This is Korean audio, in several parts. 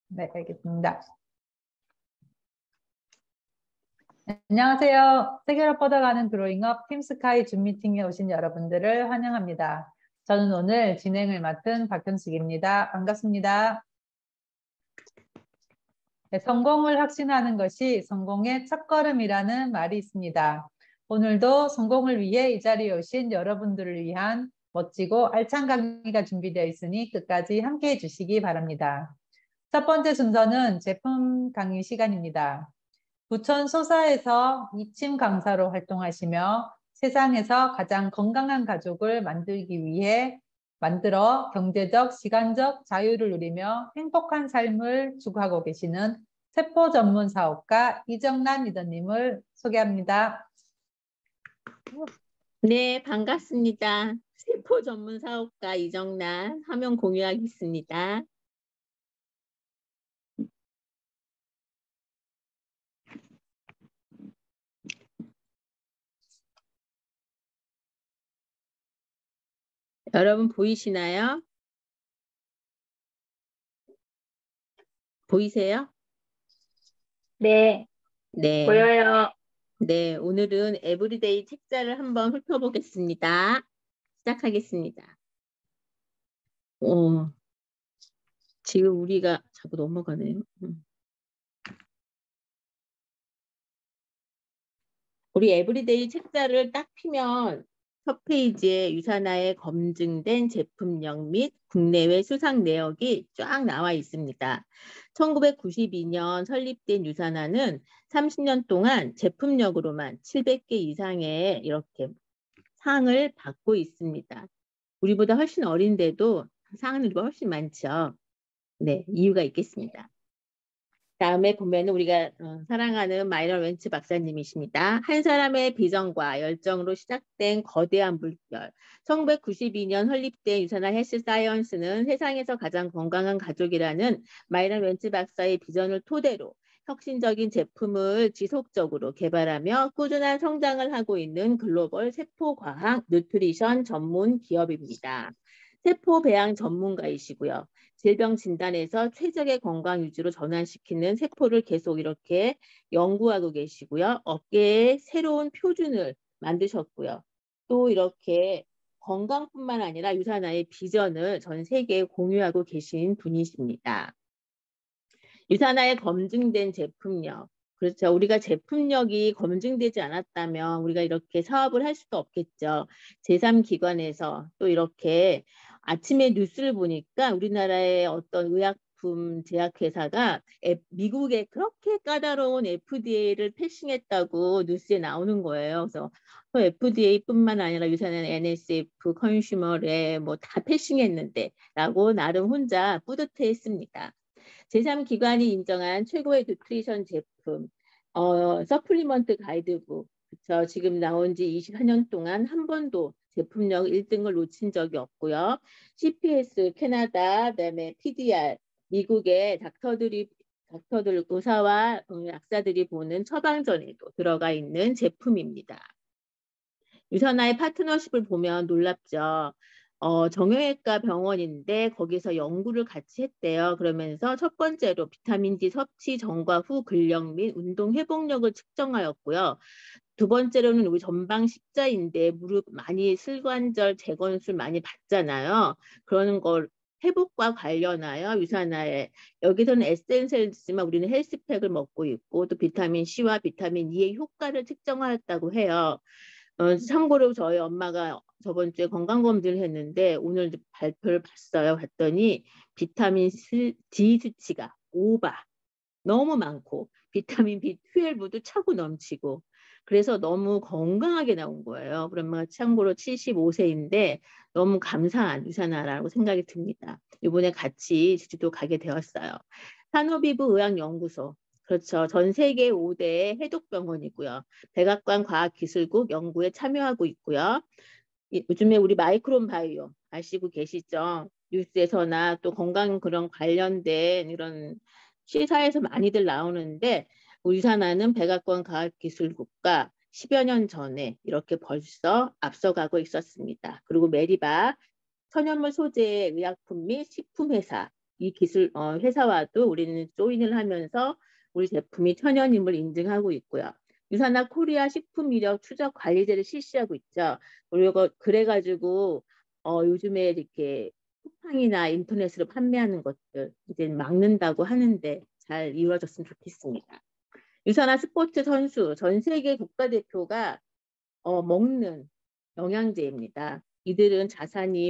네, 알겠습니다. 안녕하세요. 세계로 뻗어가는 드로잉업 팀스카이 줌 미팅에 오신 여러분들을 환영합니다. 저는 오늘 진행을 맡은 박현숙입니다. 반갑습니다. 네, 성공을 확신하는 것이 성공의 첫걸음이라는 말이 있습니다. 오늘도 성공을 위해 이 자리에 오신 여러분들을 위한 멋지고 알찬 강의가 준비되어 있으니 끝까지 함께해 주시기 바랍니다. 첫 번째 순서는 제품 강의 시간입니다. 부천 소사에서 이침 강사로 활동하시며 세상에서 가장 건강한 가족을 만들기 위해 만들어 경제적, 시간적 자유를 누리며 행복한 삶을 추구하고 계시는 세포 전문 사업가 이정란 리더님을 소개합니다. 네, 반갑습니다. 세포 전문 사업가 이정란 화면 공유하겠습니다. 여러분 보이시나요? 보이세요? 네, 네. 보여요. 네, 오늘은 에브리데이 책자를 한번 훑어보겠습니다. 시작하겠습니다. 지금 우리가 자꾸 넘어가네요. 우리 에브리데이 책자를 딱 피면 첫 페이지에 유산화에 검증된 제품력 및 국내외 수상 내역이 쫙 나와 있습니다. 1992년 설립된 유산화는 30년 동안 제품력으로만 700개 이상의 이렇게 상을 받고 있습니다. 우리보다 훨씬 어린데도 상은 훨씬 많죠. 네, 이유가 있겠습니다. 다음에 보면은 우리가 사랑하는 마이런 웬츠 박사님이십니다. 한 사람의 비전과 열정으로 시작된 거대한 물결. 1992년 설립된 유산화 헬스 사이언스는 세상에서 가장 건강한 가족이라는 마이런 웬츠 박사의 비전을 토대로 혁신적인 제품을 지속적으로 개발하며 꾸준한 성장을 하고 있는 글로벌 세포과학 누트리션 전문 기업입니다. 세포 배양 전문가이시고요. 질병 진단에서 최적의 건강 유지로 전환시키는 세포를 계속 이렇게 연구하고 계시고요. 업계에 새로운 표준을 만드셨고요. 또 이렇게 건강뿐만 아니라 유산화의 비전을 전 세계에 공유하고 계신 분이십니다. 유산화에 검증된 제품력. 그렇죠. 우리가 제품력이 검증되지 않았다면 우리가 이렇게 사업을 할 수도 없겠죠. 제3기관에서 또 이렇게 아침에 뉴스를 보니까 우리나라의 어떤 의약품 제약회사가 미국에 그렇게 까다로운 FDA를 패싱했다고 뉴스에 나오는 거예요. 그래서 또 FDA뿐만 아니라 유산은 NSF, 컨슈머에 뭐 다 패싱했는데 라고 나름 혼자 뿌듯해했습니다. 제3기관이 인정한 최고의 누트리션 제품, 서플리먼트 가이드북, 그쵸? 지금 나온 지 24년 동안 한 번도 제품력 1등을 놓친 적이 없고요. CPS, 캐나다, 그다음에 PDR, 미국의 닥터들, 의사와 약사들이 보는 처방전에도 들어가 있는 제품입니다. 유산화의 파트너십을 보면 놀랍죠. 정형외과 병원인데 거기서 연구를 같이 했대요. 그러면서 첫 번째로 비타민 D 섭취 전과 후 근력 및 운동 회복력을 측정하였고요. 두 번째로는 우리 전방 십자인대 무릎 많이 슬관절 재건술 많이 받잖아요. 그러는 걸 회복과 관련하여 유산화에 여기서는 에센셜이지만 우리는 헬스팩을 먹고 있고 또 비타민 C와 비타민 E의 효과를 측정하였다고 해요. 참고로 저희 엄마가 저번 주에 건강검진을 했는데 오늘 발표를 봤더니 비타민 D 수치가 오바 너무 많고 비타민 B12도 차고 넘치고 그래서 너무 건강하게 나온 거예요. 그러면 참고로 75세인데 너무 감사한 유산화라고 생각이 듭니다. 이번에 같이 제주도 가게 되었어요. 산호비부 의학연구소 그렇죠. 전 세계 5대 해독병원이고요. 백악관 과학기술국 연구에 참여하고 있고요. 요즘에 우리 마이크론 바이오 아시고 계시죠? 뉴스에서나 또 건강 그런 관련된 이런 시사에서 많이들 나오는데 우리 산하는 백악관 과학기술국가 10여 년 전에 이렇게 벌써 앞서가고 있었습니다. 그리고 메리바 천연물 소재의 의약품 및 식품회사 이 기술 회사와도 우리는 조인을 하면서 우리 제품이 천연임을 인증하고 있고요. 유산화 코리아 식품 이력 추적 관리제를 실시하고 있죠. 그리고 그래가지고 요즘에 이렇게 쿠팡이나 인터넷으로 판매하는 것들 이제 막는다고 하는데 잘 이루어졌으면 좋겠습니다. 유산화 스포츠 선수 전 세계 국가대표가 먹는 영양제입니다. 이들은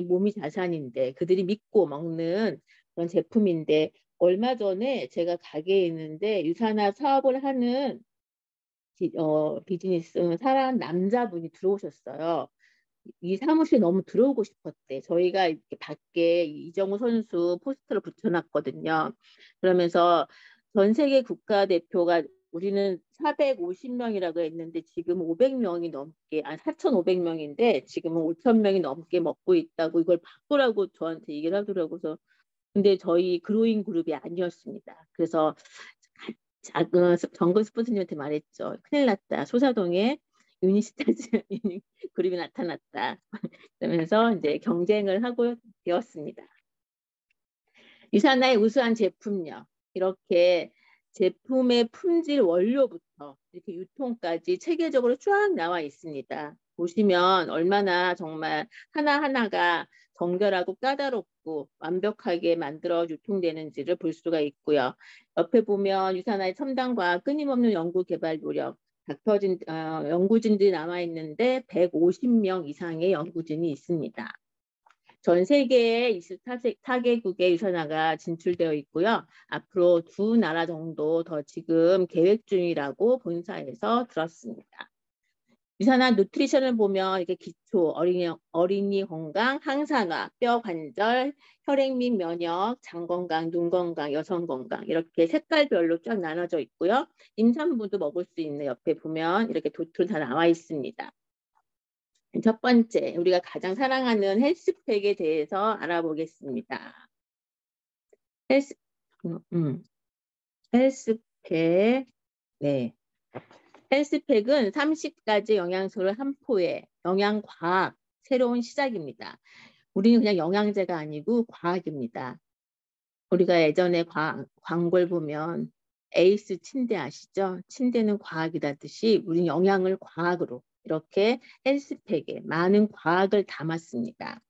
몸이 자산인데 그들이 믿고 먹는 그런 제품인데 얼마 전에 제가 가게에 있는데 유산화 사업을 하는 비즈니스 사람 남자분이 들어오셨어요. 이 사무실에 너무 들어오고 싶었대. 저희가 이렇게 밖에 이정우 선수 포스터를 붙여놨거든요. 그러면서 전 세계 국가대표가 우리는 450명이라고 했는데 지금 500명이 넘게, 4,500명인데 지금은 5,000명이 넘게 먹고 있다고 이걸 바꾸라고 저한테 얘기를 하더라고요. 그래서 근데 저희 그로잉 그룹이 아니었습니다. 그래서 정근 스포츠님한테 말했죠. 큰일 났다. 소사동에 유니스타즈 그룹이 나타났다. 그러면서 이제 경쟁을 하고 되었습니다. 유산화의 우수한 제품력. 이렇게 제품의 품질 원료부터 이렇게 유통까지 체계적으로 쫙 나와 있습니다. 보시면 얼마나 정말 하나하나가 정결하고 까다롭고 완벽하게 만들어 유통되는지를 볼 수가 있고요. 옆에 보면 유산화의 첨단과학 끊임없는 연구 개발 노력, 연구진들이 남아 있는데 150명 이상의 연구진이 있습니다. 전 세계에 24개국의 유산화가 진출되어 있고요. 앞으로 2나라 정도 더 지금 계획 중이라고 본사에서 들었습니다. 유산화 누트리션을 보면 이렇게 기초, 어린이 건강, 항산화, 뼈 관절, 혈액 및 면역, 장 건강, 눈 건강, 여성 건강 이렇게 색깔별로 쫙 나눠져 있고요. 임산부도 먹을 수 있는 옆에 보면 이렇게 도트로 다 나와 있습니다. 첫 번째, 우리가 가장 사랑하는 헬스팩에 대해서 알아보겠습니다. 헬스팩, 네. 헬스팩은 30가지 영양소를 한 포에 영양과학, 새로운 시작입니다. 우리는 그냥 영양제가 아니고 과학입니다. 우리가 예전에 광고를 보면 에이스 침대 아시죠? 침대는 과학이라듯이 우리는 영양을 과학으로 이렇게 헬스팩에 많은 과학을 담았습니다.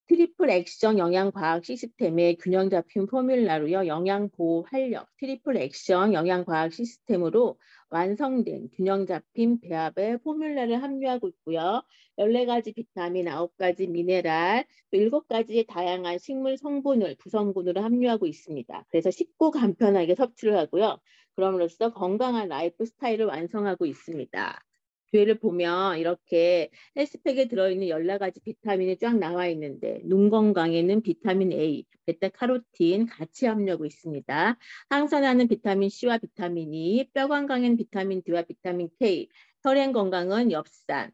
트리플 액션 영양과학 시스템의 균형 잡힌 포뮬라로요. 영양보호 활력 트리플 액션 영양과학 시스템으로 완성된 균형 잡힌 배합의 포뮬라를 함유하고 있고요. 14가지 비타민, 9가지 미네랄, 또 7가지의 다양한 식물 성분을 구성분으로 함유하고 있습니다. 그래서 쉽고 간편하게 섭취를 하고요. 그럼으로써 건강한 라이프 스타일을 완성하고 있습니다. 뒤를 보면 이렇게 헬스팩에 들어있는 14가지 비타민이 쫙 나와 있는데 눈 건강에는 비타민 A, 베타카로틴 같이 함유하고 있습니다. 항산화는 비타민 C와 비타민 E, 뼈 건강에는 비타민 D와 비타민 K, 혈행 건강은 엽산,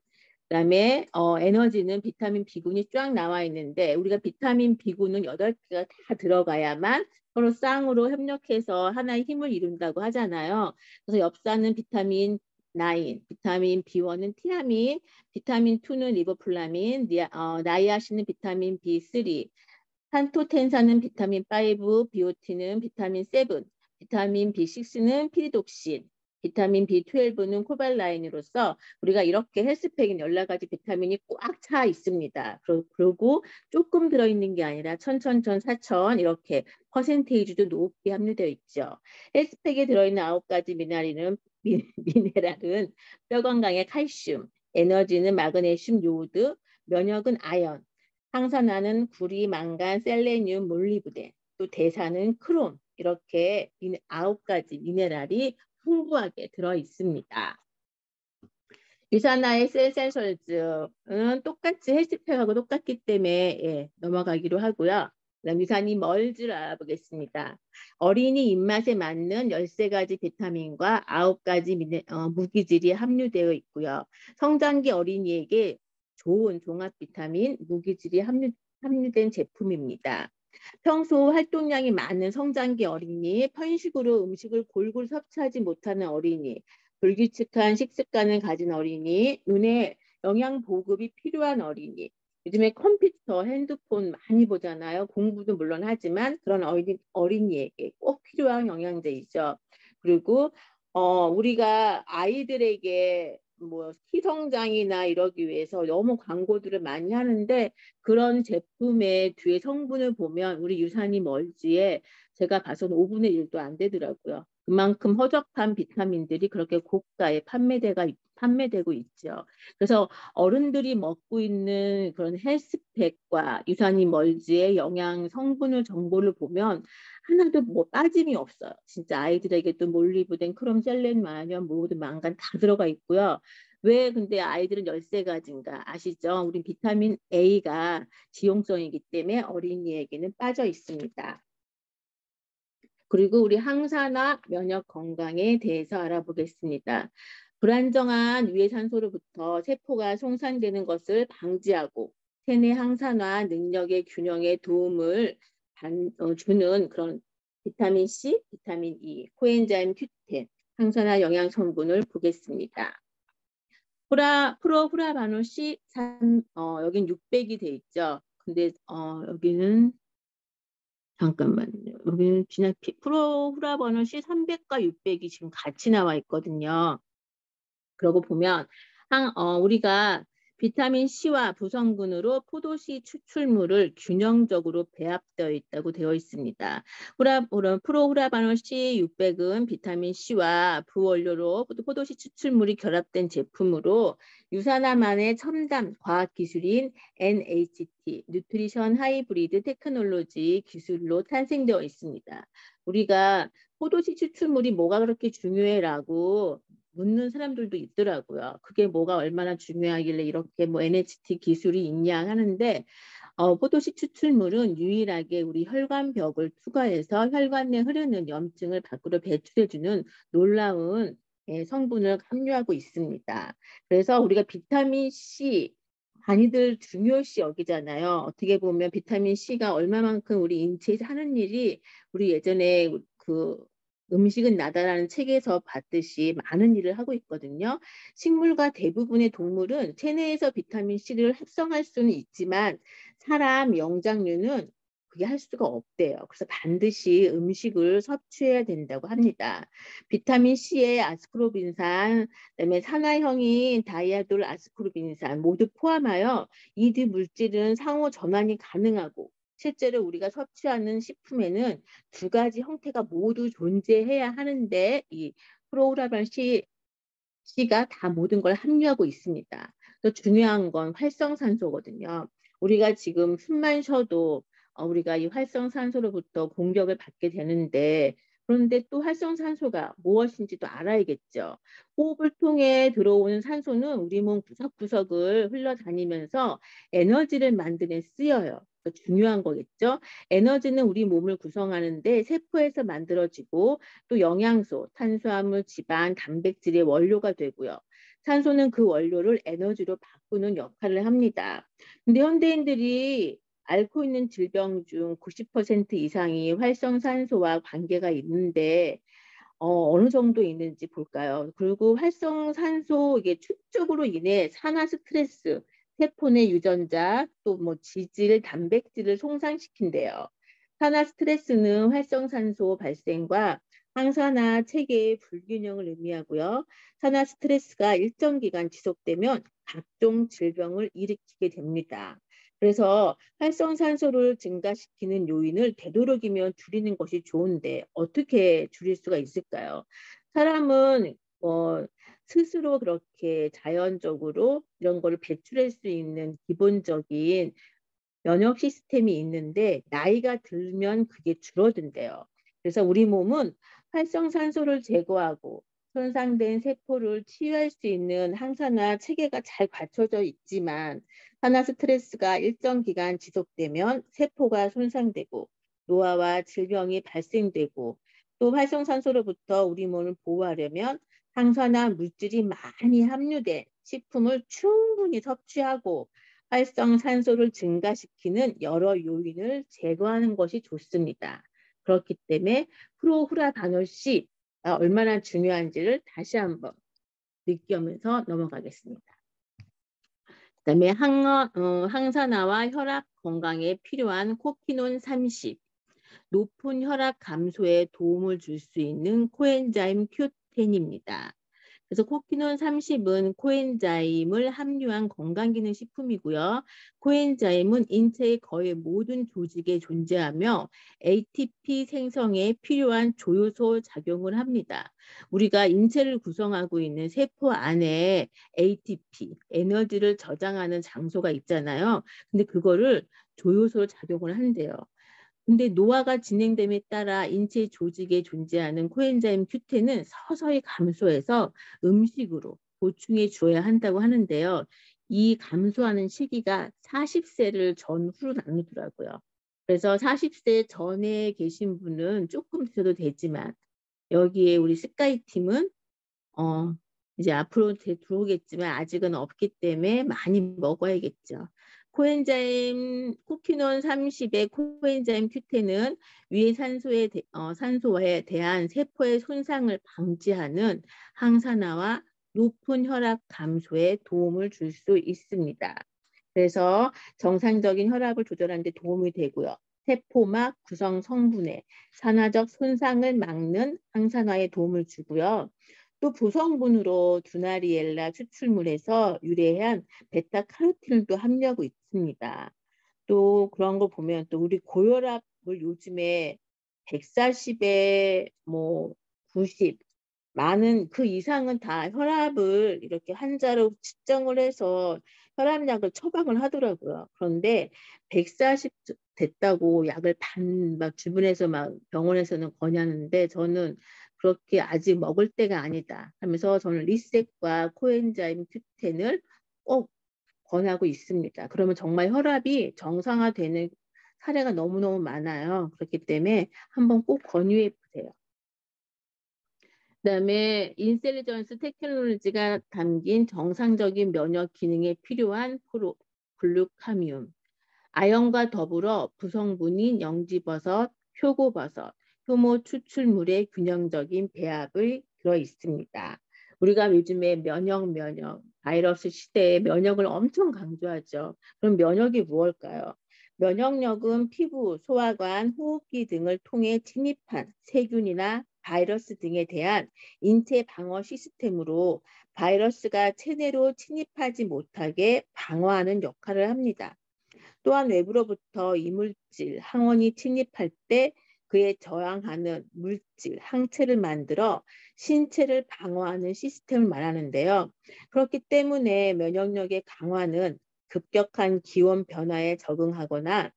그다음에 에너지는 비타민 B군이 쫙 나와 있는데 우리가 비타민 B군은 8개가 다 들어가야만 서로 쌍으로 협력해서 하나의 힘을 이룬다고 하잖아요. 그래서 엽산은 비타민 9, 비타민 B1은 티아민, 비타민 2는 리보플라민, 나이아신은 비타민 B3, 산토텐산은 비타민 5, 비오틴은 비타민 7, 비타민 B6는 피리독신, 비타민 B12는 코발라인으로서 우리가 이렇게 헬스팩인 14가지 비타민이 꽉 차 있습니다. 그리고 조금 들어있는 게 아니라 사천 이렇게 퍼센테이지도 높게 함유되어 있죠. 헬스팩에 들어있는 9가지 미네랄은 뼈 건강에 칼슘, 에너지는 마그네슘, 요오드, 면역은 아연, 항산화는 구리, 망간, 셀레늄, 몰리브덴, 또 대사는 크롬 이렇게 9가지 미네랄이 풍부하게 들어 있습니다. 유산화의 셀센설즈는 똑같이 헬스팩하고 똑같기 때문에 넘어가기로 하고요. 그다음 유산이 뭘지를 알아보겠습니다. 어린이 입맛에 맞는 13가지 비타민과 9가지 무기질이 함유되어 있고요. 성장기 어린이에게 좋은 종합 비타민, 무기질이 함유된 제품입니다. 평소 활동량이 많은 성장기 어린이, 편식으로 음식을 골고루 섭취하지 못하는 어린이, 불규칙한 식습관을 가진 어린이, 눈에 영양 보급이 필요한 어린이, 요즘에 컴퓨터, 핸드폰 많이 보잖아요. 공부도 물론 하지만 그런 어린이에게 꼭 필요한 영양제이죠. 그리고 우리가 아이들에게 뭐 키성장이나 이러기 위해서 너무 광고들을 많이 하는데 그런 제품의 뒤에 성분을 보면 우리 유산이 멀지에 제가 봐서는 5분의 1도 안 되더라고요. 그만큼 허접한 비타민들이 그렇게 고가에 판매되고 있죠. 그래서 어른들이 먹고 있는 그런 헬스팩과 유산이 멀지의 영양 성분을 정보를 보면 하나도 뭐 빠짐이 없어요. 진짜 아이들에게도 몰리브덴, 크롬, 셀렌, 마녀, 모두 망간 다 들어가 있고요. 왜 근데 아이들은 13가지인가 아시죠? 우리 비타민 A가 지용성이기 때문에 어린이에게는 빠져 있습니다. 그리고 우리 항산화 면역 건강에 대해서 알아보겠습니다. 불안정한 위해산소로부터 세포가 송산되는 것을 방지하고 체내 항산화 능력의 균형에 도움을 주는 그런 비타민 C, 비타민 E, 코엔자임 Q10, 항산화 영양 성분을 보겠습니다. 프로후라바노 C, 여긴 600이 돼 있죠. 근데 여기는 잠깐만요. 여기는 그냥 프로후라바노 C 300과 600이 지금 같이 나와 있거든요. 그러고 보면 우리가 비타민 C와 부성분으로 포도씨 추출물을 균형적으로 배합되어 있다고 되어 있습니다. 프로후라바노 C 600은 비타민 C와 부원료로 포도씨 추출물이 결합된 제품으로 유산화만의 첨단 과학기술인 NHT, 뉴트리션 하이브리드 테크놀로지 기술로 탄생되어 있습니다. 우리가 포도씨 추출물이 뭐가 그렇게 중요해라고 묻는 사람들도 있더라고요. 그게 뭐가 얼마나 중요하길래 이렇게 뭐 NHT 기술이 있냐 하는데 포도씨 추출물은 유일하게 우리 혈관벽을 투과해서 혈관 내 흐르는 염증을 밖으로 배출해주는 놀라운 성분을 함유하고 있습니다. 그래서 우리가 비타민 C 많이들 중요시 여기잖아요. 어떻게 보면 비타민 C가 얼마만큼 우리 인체에서 하는 일이 우리 예전에 그 음식은 나다라는 책에서 봤듯이 많은 일을 하고 있거든요. 식물과 대부분의 동물은 체내에서 비타민 C를 합성할 수는 있지만 사람, 영장류는 그게 할 수가 없대요. 그래서 반드시 음식을 섭취해야 된다고 합니다. 비타민 C에 아스코르빈산, 그다음에 산화형인 다이아돌 아스코르빈산 모두 포함하여 이 두 물질은 상호 전환이 가능하고 실제로 우리가 섭취하는 식품에는 두 가지 형태가 모두 존재해야 하는데 이 프로후라반 C가 다 모든 걸 함유하고 있습니다. 또 중요한 건 활성산소거든요. 우리가 지금 숨만 쉬어도 우리가 이 활성산소로부터 공격을 받게 되는데 그런데 또 활성산소가 무엇인지도 알아야겠죠. 호흡을 통해 들어오는 산소는 우리 몸 구석구석을 흘러다니면서 에너지를 만드는 데 쓰여요. 중요한 거겠죠. 에너지는 우리 몸을 구성하는데 세포에서 만들어지고 또 영양소, 탄수화물, 지방, 단백질의 원료가 되고요. 산소는 그 원료를 에너지로 바꾸는 역할을 합니다. 근데 현대인들이 앓고 있는 질병 중 90% 이상이 활성산소와 관계가 있는데 어느 정도 있는지 볼까요? 그리고 활성산소 이게 축적으로 인해 산화 스트레스, 세포 내 유전자, 또 뭐 지질, 단백질을 손상시킨대요. 산화 스트레스는 활성산소 발생과 항산화 체계의 불균형을 의미하고요. 산화 스트레스가 일정 기간 지속되면 각종 질병을 일으키게 됩니다. 그래서 활성산소를 증가시키는 요인을 되도록이면 줄이는 것이 좋은데 어떻게 줄일 수가 있을까요? 사람은 스스로 그렇게 자연적으로 이런 거를 배출할 수 있는 기본적인 면역 시스템이 있는데 나이가 들면 그게 줄어든대요. 그래서 우리 몸은 활성산소를 제거하고 손상된 세포를 치유할 수 있는 항산화 체계가 잘 갖춰져 있지만 산화 스트레스가 일정 기간 지속되면 세포가 손상되고 노화와 질병이 발생되고 또 활성산소로부터 우리 몸을 보호하려면 항산화 물질이 많이 함유된 식품을 충분히 섭취하고 활성산소를 증가시키는 여러 요인을 제거하는 것이 좋습니다. 그렇기 때문에 프로후라바노C 얼마나 중요한지를 다시 한번 느끼면서 넘어가겠습니다. 그다음에 항산화와 혈압 건강에 필요한 코키논 30, 높은 혈압 감소에 도움을 줄 수 있는 코엔자임 Q10입니다. 그래서 코키논 30은 코엔자임을 함유한 건강기능식품이고요. 코엔자임은 인체의 거의 모든 조직에 존재하며 ATP 생성에 필요한 조효소 작용을 합니다. 우리가 인체를 구성하고 있는 세포 안에 ATP, 에너지를 저장하는 장소가 있잖아요. 근데 그거를 조효소로 작용을 한대요. 근데 노화가 진행됨에 따라 인체 조직에 존재하는 코엔자임 Q10은 서서히 감소해서 음식으로 보충해 주어야 한다고 하는데요. 이 감소하는 시기가 40세를 전후로 나누더라고요. 그래서 40세 전에 계신 분은 조금 드셔도 되지만 여기에 우리 스카이 팀은 이제 앞으로 들어오겠지만 아직은 없기 때문에 많이 먹어야겠죠. 코키논 30의 코엔자임 Q10은 위의 산소에 대한 세포의 손상을 방지하는 항산화와 높은 혈압 감소에 도움을 줄 수 있습니다. 그래서 정상적인 혈압을 조절하는 데 도움이 되고요. 세포막 구성 성분의 산화적 손상을 막는 항산화에 도움을 주고요. 또 부성분으로 두나리엘라 추출물에서 유래한 베타카로틴도 함유하고 있습니다. 또 그런 거 보면 또 우리 고혈압을 요즘에 140에 90 많은 그 이상은 다 혈압을 이렇게 환자로 측정을 해서 혈압약을 처방을 하더라고요. 그런데 140 됐다고 약을 막 주변에서 막 병원에서는 권하는데 저는 그렇게 아직 먹을 때가 아니다 하면서 저는 리셋과 코엔자임 Q10을 꼭 권하고 있습니다. 그러면 정말 혈압이 정상화되는 사례가 너무너무 많아요. 그렇기 때문에 한번 꼭 권유해 보세요. 그다음에 인텔리전스 테크놀로지가 담긴 정상적인 면역 기능에 필요한 글루카뮴, 아연과 더불어 부성분인 영지버섯, 표고버섯, 효모 추출물의 균형적인 배합이 들어 있습니다. 우리가 요즘에 면역, 바이러스 시대에 면역을 엄청 강조하죠. 그럼 면역이 무엇일까요? 면역력은 피부, 소화관, 호흡기 등을 통해 침입한 세균이나 바이러스 등에 대한 인체 방어 시스템으로 바이러스가 체내로 침입하지 못하게 방어하는 역할을 합니다. 또한 외부로부터 이물질, 항원이 침입할 때 그에 저항하는 물질, 항체를 만들어 신체를 방어하는 시스템을 말하는데요. 그렇기 때문에 면역력의 강화는 급격한 기온 변화에 적응하거나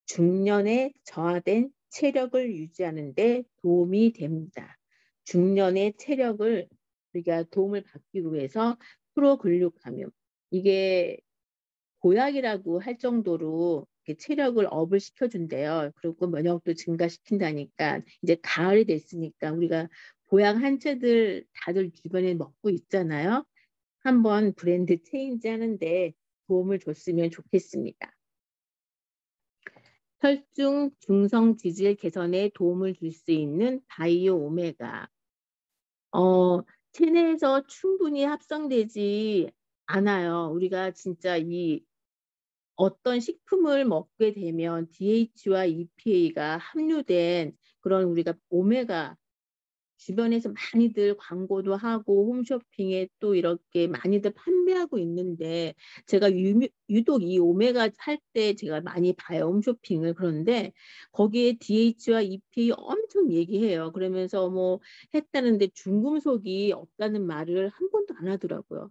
중년에 저하된 체력을 유지하는 데 도움이 됩니다. 중년의 체력을 우리가 도움을 받기 위해서 프로글루카뮴, 이게 보약이라고 할 정도로 체력을 업을 시켜준대요. 그리고 면역도 증가시킨다니까 이제 가을이 됐으니까 우리가 보약 한 채들 다들 주변에 먹고 있잖아요. 한번 브랜드 체인지 하는데 도움을 줬으면 좋겠습니다. 혈중 중성 지질 개선에 도움을 줄 수 있는 바이오 오메가. 체내에서 충분히 합성되지 않아요. 우리가 진짜 어떤 식품을 먹게 되면 DH와 EPA가 함유된 그런 우리가 오메가 주변에서 많이들 광고도 하고 홈쇼핑에 또 이렇게 많이들 판매하고 있는데 제가 유독 이 오메가 살 때 제가 많이 봐요, 홈쇼핑을. 그런데 거기에 DH와 EPA 엄청 얘기해요. 그러면서 했다는데 중금속이 없다는 말을 한 번도 안 하더라고요.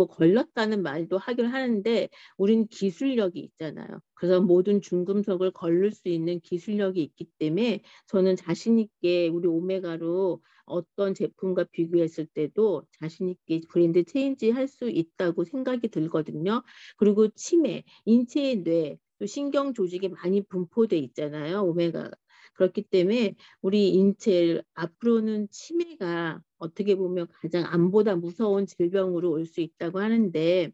걸렸다는 말도 하긴 하는데 우린 기술력이 있잖아요. 그래서 모든 중금속을 걸릴 수 있는 기술력이 있기 때문에 저는 자신 있게 우리 오메가로 어떤 제품과 비교했을 때도 자신 있게 브랜드 체인지 할 수 있다고 생각이 들거든요. 그리고 치매, 인체의 뇌, 또 신경 조직에 많이 분포돼 있잖아요, 오메가가. 그렇기 때문에 우리 인체 앞으로는 치매가 어떻게 보면 가장 암보다 무서운 질병으로 올 수 있다고 하는데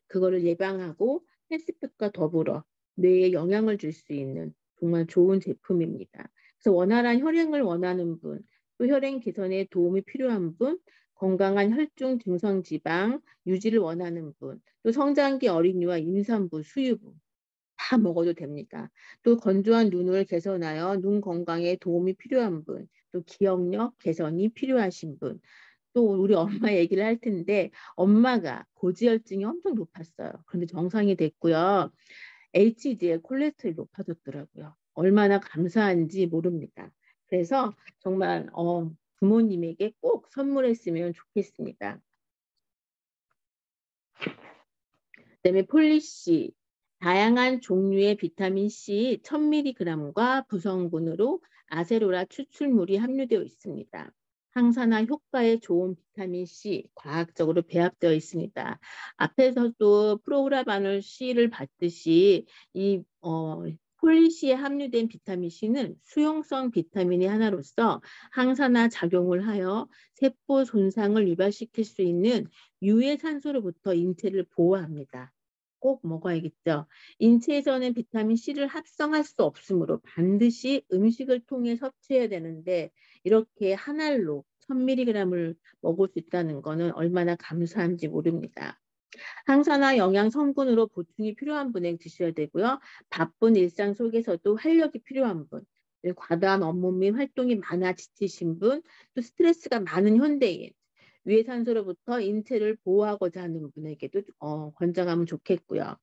그거를 예방하고 헬스팩과 더불어 뇌에 영향을 줄 수 있는 정말 좋은 제품입니다. 그래서 원활한 혈행을 원하는 분, 또 혈행 개선에 도움이 필요한 분, 건강한 혈중 중성 지방 유지를 원하는 분, 또 성장기 어린이와 임산부, 수유부 다 먹어도 됩니다. 또 건조한 눈을 개선하여 눈 건강에 도움이 필요한 분, 또 기억력 개선이 필요하신 분, 또 우리 엄마 얘기를 할 텐데 엄마가 고지혈증이 엄청 높았어요. 그런데 정상이 됐고요. HDL 콜레스테롤이 높아졌더라고요. 얼마나 감사한지 모릅니다. 그래서 정말 부모님에게 꼭 선물했으면 좋겠습니다. 그다음에 폴리씨, 다양한 종류의 비타민 C 1000mg과 부성분으로 아세로라 추출물이 함유되어 있습니다. 항산화 효과에 좋은 비타민 C 과학적으로 배합되어 있습니다. 앞에서도 프로그라바놀 C를 봤듯이 이 폴리시에 함유된 비타민 C는 수용성 비타민의 하나로서 항산화 작용을 하여 세포 손상을 유발시킬 수 있는 유해 산소로부터 인체를 보호합니다. 꼭 먹어야겠죠. 인체에서는 비타민 C를 합성할 수 없으므로 반드시 음식을 통해 섭취해야 되는데 이렇게 한 알로 1000mg을 먹을 수 있다는 것은 얼마나 감사한지 모릅니다. 항산화 영양 성분으로 보충이 필요한 분에 드셔야 되고요. 바쁜 일상 속에서도 활력이 필요한 분, 과다한 업무 및 활동이 많아 지치신 분, 또 스트레스가 많은 현대인, 유해산소로부터 인체를 보호하고자 하는 분에게도 권장하면 좋겠고요.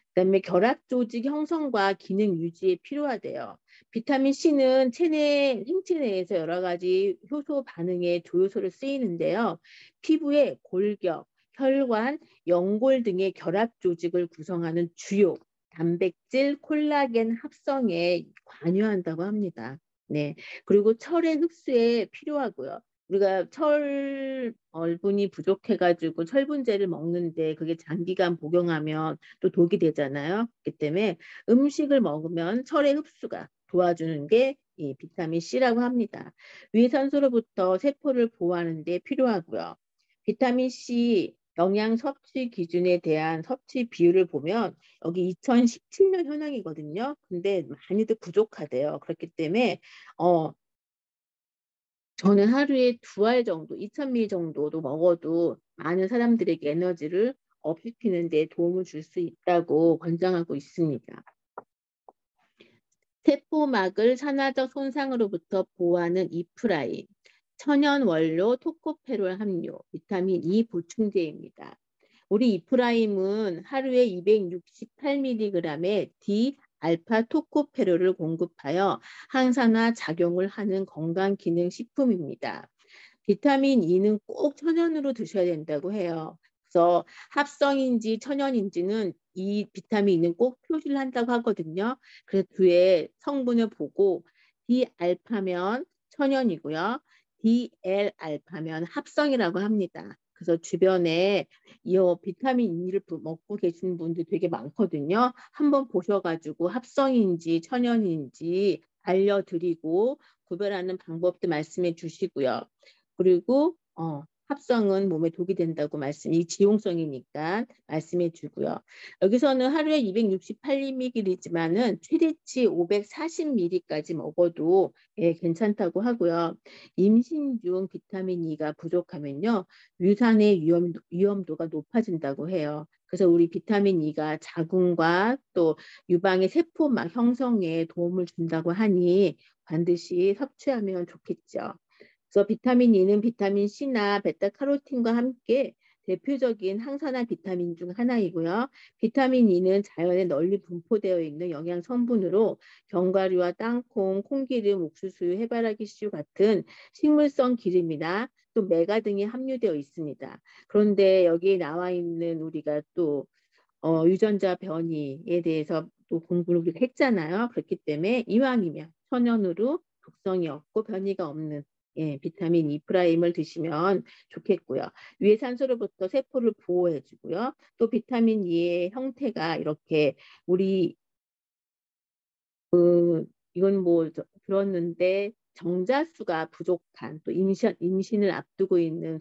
그다음에 결합 조직 형성과 기능 유지에 필요하대요. 비타민 C는 생체 내에서 여러 가지 효소 반응의 조효소로 쓰이는데요. 피부의 골격, 혈관, 연골 등의 결합 조직을 구성하는 주요 단백질, 콜라겐 합성에 관여한다고 합니다. 네, 그리고 철의 흡수에 필요하고요. 우리가 철분이 부족해가지고 철분제를 먹는데 그게 장기간 복용하면 또 독이 되잖아요. 그렇기 때문에 음식을 먹으면 철의 흡수가 도와주는 게 이 비타민 C라고 합니다. 위산소로부터 세포를 보호하는 데 필요하고요. 비타민 C 영양 섭취 기준에 대한 섭취 비율을 보면 여기 2017년 현황이거든요. 근데 많이들 부족하대요. 그렇기 때문에 저는 하루에 2알 정도, 2000ml 정도도 먹어도 많은 사람들에게 에너지를 업시키는 데 도움을 줄 수 있다고 권장하고 있습니다. 세포막을 산화적 손상으로부터 보호하는 이프라임, 천연 원료 토코페롤 함유, 비타민 E 보충제입니다. 우리 이프라임은 하루에 268mg의 D-알파 토코페롤을 공급하여 항산화 작용을 하는 건강기능식품입니다. 비타민 E는 꼭 천연으로 드셔야 된다고 해요. 그래서 합성인지 천연인지는 이 비타민 E는 꼭 표시를 한다고 하거든요. 그래서 뒤에 성분을 보고 D-알파면 천연이고요. DL-알파면 합성이라고 합니다. 그래서 주변에 이 비타민 E를 먹고 계시는 분들 되게 많거든요. 한번 보셔가지고 합성인지 천연인지 알려드리고 구별하는 방법도 말씀해 주시고요. 그리고 합성은 몸에 독이 된다고 이 지용성이니까 말씀해 주고요. 여기서는 하루에 268mg이지만은 최대치 540mg까지 먹어도 괜찮다고 하고요. 임신 중 비타민 E가 부족하면요. 유산의 위험도가 높아진다고 해요. 그래서 우리 비타민 E가 자궁과 또 유방의 세포막 형성에 도움을 준다고 하니 반드시 섭취하면 좋겠죠. 그래서 비타민 E는 비타민 C나 베타카로틴과 함께 대표적인 항산화 비타민 중 하나이고요. 비타민 E는 자연에 널리 분포되어 있는 영양 성분으로 견과류와 땅콩, 콩기름, 옥수수유, 해바라기 씨유 같은 식물성 기름이나 또 메가 등이 함유되어 있습니다. 그런데 여기에 나와 있는 우리가 또 유전자 변이에 대해서 또 공부를 우리가 했잖아요. 그렇기 때문에 이왕이면 천연으로 독성이 없고 변이가 없는 비타민 E 프라임을 드시면 좋겠고요. 유해산소로부터 세포를 보호해주고요. 또 비타민 E의 형태가 이렇게 우리 이건 들었는데 정자수가 부족한 또 임신을 앞두고 있는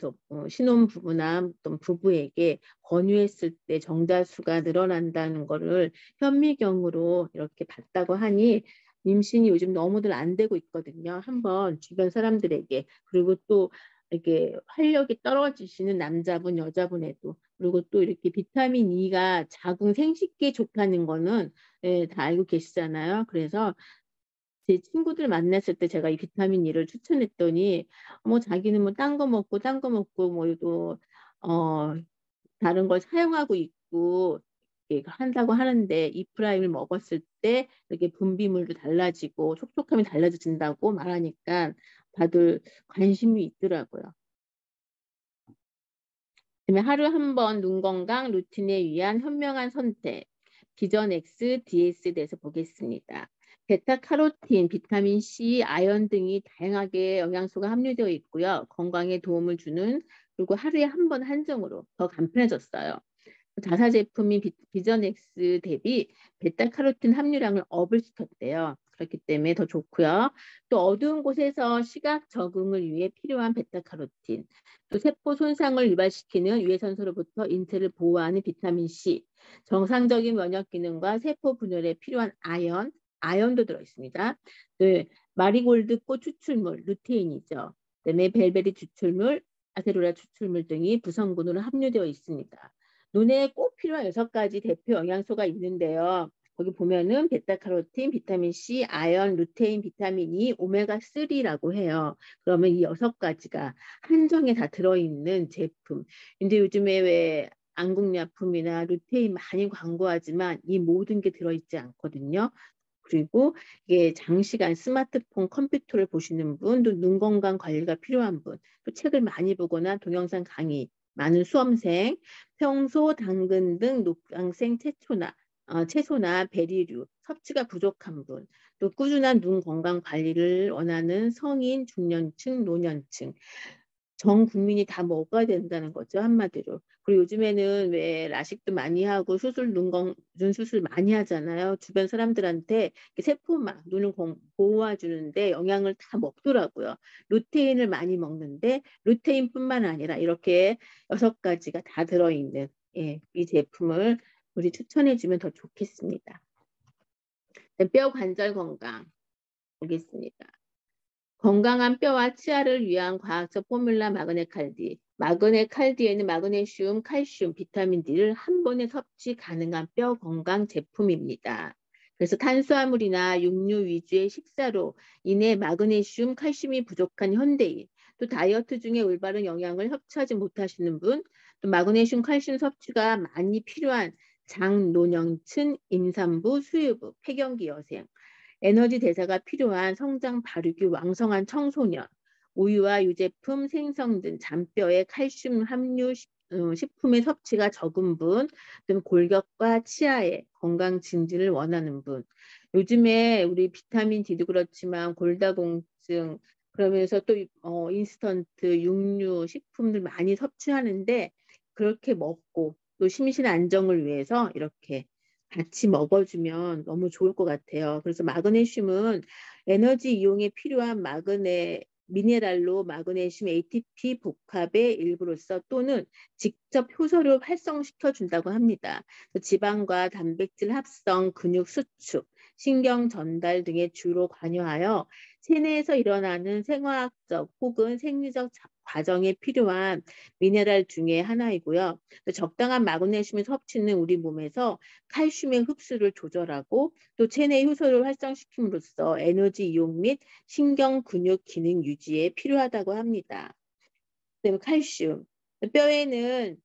신혼부부나 어떤 부부에게 권유했을 때 정자수가 늘어난다는 거를 현미경으로 이렇게 봤다고 하니 임신이 요즘 너무들 안 되고 있거든요. 한번 주변 사람들에게 그리고 또 이렇게 활력이 떨어지시는 남자분, 여자분에도. 그리고 또 이렇게 비타민 E가 자궁 생식기에 좋다는 거는 다 알고 계시잖아요. 그래서 제 친구들 만났을 때 제가 이 비타민 E를 추천했더니 뭐 자기는 뭐 딴 거 먹고 뭐또 다른 걸 사용하고 있고 이렇게 한다고 하는데 이 프라임을 먹었을 때 이렇게 분비물도 달라지고 촉촉함이 달라진다고 말하니까 다들 관심이 있더라고요. 그다음에 하루 한 번 눈 건강 루틴에 위한 현명한 선택 비전X, DS에 대해서 보겠습니다. 베타카로틴, 비타민 C, 아연 등이 다양하게 영양소가 함유되어 있고요. 건강에 도움을 주는 그리고 하루에 한 번 한정으로 더 간편해졌어요. 자사 제품인 비전X 대비 베타카로틴 함유량을 업을 시켰대요. 그렇기 때문에 더 좋고요. 또 어두운 곳에서 시각 적응을 위해 필요한 베타카로틴, 또 세포 손상을 유발시키는 유해산소로부터 인체를 보호하는 비타민 C, 정상적인 면역 기능과 세포 분열에 필요한 아연도 들어있습니다. 네, 마리골드 꽃 추출물, 루테인이죠. 그다음에 벨베리 추출물, 아세로라 추출물 등이 구성분으로 함유되어 있습니다. 눈에 꼭 필요한 6가지 대표 영양소가 있는데요. 거기 보면은 베타카로틴, 비타민 C, 아연, 루테인, 비타민 E, 오메가3라고 해요. 그러면 이 6가지가 한정에 다 들어있는 제품. 근데 요즘에 왜 안국약품이나 루테인 많이 광고하지만 이 모든 게 들어있지 않거든요. 그리고 이게 장시간 스마트폰, 컴퓨터를 보시는 분, 또 눈 건강 관리가 필요한 분, 또 책을 많이 보거나 동영상 강의, 많은 수험생, 평소 당근 등 녹당생 채소나 베리류, 섭취가 부족한 분, 또 꾸준한 눈 건강 관리를 원하는 성인, 중년층, 노년층, 전 국민이 다 먹어야 된다는 거죠, 한마디로. 그리고 요즘에는 왜 라식도 많이 하고 눈 수술 많이 하잖아요. 주변 사람들한테 세포막 눈을 보호해 주는데 영양을 다 먹더라고요. 루테인을 많이 먹는데 루테인뿐만 아니라 이렇게 6가지가 다 들어있는 이 제품을 우리 추천해 주면 더 좋겠습니다. 뼈 관절 건강 보겠습니다. 건강한 뼈와 치아를 위한 과학적 포뮬라 마그네칼디. 마그네칼디에는 마그네슘, 칼슘, 비타민 D를 한 번에 섭취 가능한 뼈 건강 제품입니다. 그래서 탄수화물이나 육류 위주의 식사로 인해 마그네슘, 칼슘이 부족한 현대인, 또 다이어트 중에 올바른 영양을 섭취하지 못하시는 분, 또 마그네슘, 칼슘 섭취가 많이 필요한 장노년층, 임산부, 수유부, 폐경기 여성, 에너지 대사가 필요한 성장 발육이 왕성한 청소년, 우유와 유제품, 생선 등 잔뼈에 칼슘 함유 식품의 섭취가 적은 분, 또 골격과 치아의 건강 증진을 원하는 분. 요즘에 우리 비타민 D도 그렇지만 골다공증 그러면서 또 인스턴트 육류 식품들 많이 섭취하는데 그렇게 먹고 또 심신 안정을 위해서 이렇게 같이 먹어주면 너무 좋을 것 같아요. 그래서 마그네슘은 에너지 이용에 필요한 미네랄로 마그네슘 ATP 복합의 일부로서 또는 직접 효소를 활성시켜 준다고 합니다. 지방과 단백질 합성, 근육 수축, 신경 전달 등에 주로 관여하여 체내에서 일어나는 생화학적 혹은 생리적 과정에 필요한 미네랄 중에 하나이고요. 적당한 마그네슘의 섭취는 우리 몸에서 칼슘의 흡수를 조절하고 또 체내 효소를 활성시킴으로써 에너지 이용 및 신경 근육 기능 유지에 필요하다고 합니다. 그다음에 칼슘. 뼈에는